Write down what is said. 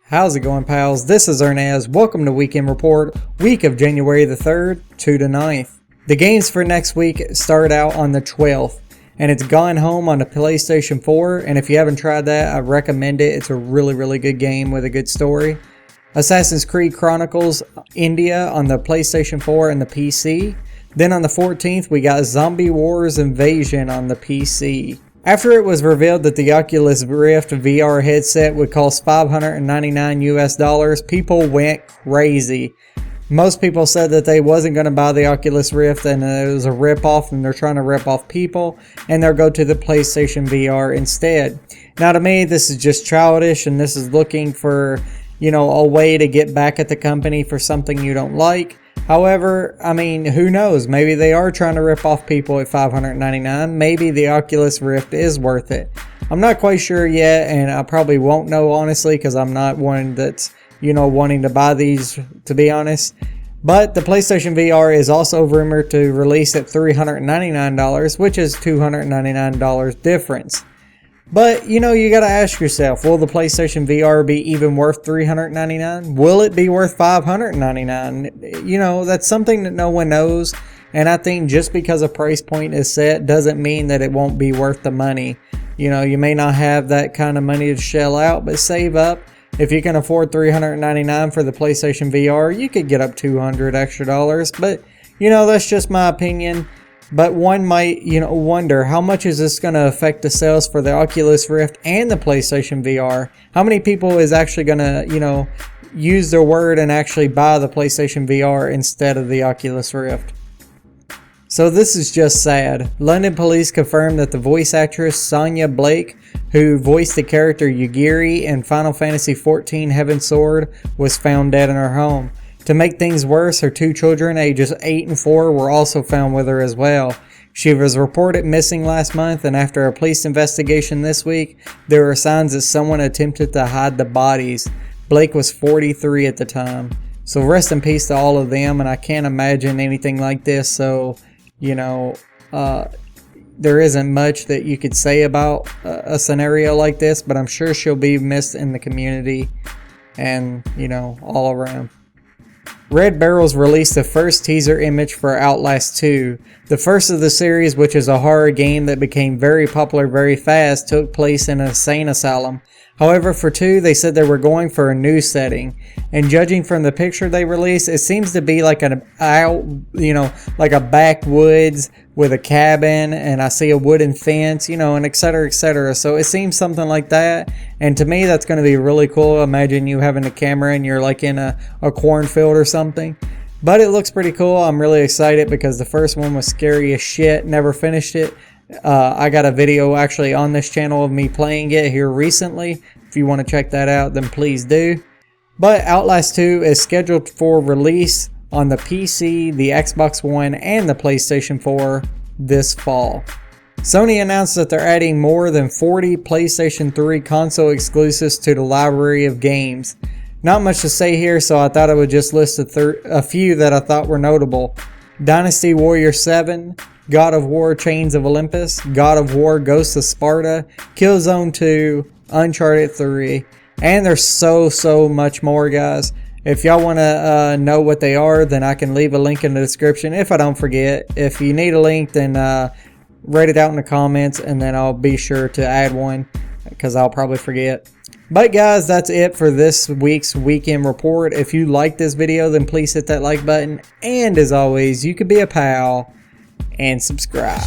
How's it going, pals? This is Ernaz. Welcome to Weekend Report, week of January the 3rd to the 9th. The games for next week start out on the 12th, and it's Gone Home on the PlayStation 4, and if you haven't tried that, I recommend it. It's a really good game with a good story. Assassin's Creed Chronicles India on the PlayStation 4 and the PC. Then on the 14th, we got Zombie Wars Invasion on the PC. After it was revealed that the Oculus Rift VR headset would cost $599 US, people went crazy. Most people said that they wasn't going to buy the Oculus Rift and it was a rip-off and they're trying to rip off people and they'll go to the PlayStation VR instead. Now to me, this is just childish and this is looking for, a way to get back at the company for something you don't like. However, I mean, who knows? Maybe they are trying to rip off people at $599. Maybe the Oculus Rift is worth it. I'm not quite sure yet, and I probably won't know, honestly, because I'm not one that's, wanting to buy these, to be honest. But the PlayStation VR is also rumored to release at $399, which is $299 difference. But, you gotta ask yourself, will the PlayStation VR be even worth $399? Will it be worth $599? That's something that no one knows. And I think just because a price point is set doesn't mean that it won't be worth the money. You may not have that kind of money to shell out, but save up. If you can afford $399 for the PlayStation VR, you could get up $200 extra dollars. But, that's just my opinion. But one might, wonder how much is this going to affect the sales for the Oculus Rift and the PlayStation VR? How many people is actually going to, use their word and actually buy the PlayStation VR instead of the Oculus Rift? So this is just sad. London police confirmed that the voice actress Saia Blake, who voiced the character Yugiri in Final Fantasy XIV Heaven's Sword, was found dead in her home. To make things worse, her two children, ages 8 and 4, were also found with her as well. She was reported missing last month, and after a police investigation this week, there were signs that someone attempted to hide the bodies. Blake was 43 at the time. So rest in peace to all of them, and I can't imagine anything like this, so, there isn't much that you could say about a scenario like this, but I'm sure she'll be missed in the community and, all around. Red Barrels released the first teaser image for Outlast 2. The first of the series, which is a horror game that became very popular very fast, took place in an insane asylum. However, for 2, they said they were going for a new setting. And judging from the picture they released, it seems to be like like a backwoods with a cabin, and I see a wooden fence, and etc, etc. So it seems something like that. And to me, that's going to be really cool. Imagine you having a camera and you're like in a cornfield or something. But it looks pretty cool. I'm really excited because the first one was scary as shit. Never finished it. I got a video actually on this channel of me playing it here recently. If you want to check that out, then please do. But Outlast 2 is scheduled for release on the PC, the Xbox One, and the PlayStation 4 this fall. Sony announced that they're adding more than 40 PlayStation 3 console exclusives to the library of games. Not much to say here, so I thought I would just list a few that I thought were notable. Dynasty Warrior 7, God of War Chains of Olympus, God of War Ghosts of Sparta, Killzone 2, Uncharted 3, and there's so much more, guys. If y'all want to know what they are, then I can leave a link in the description if I don't forget. If you need a link, then write it out in the comments and then I'll be sure to add one because I'll probably forget. But guys, that's it for this week's Weekend Report. If you like this video, then please hit that like button. And as always, you could be a pal and subscribe.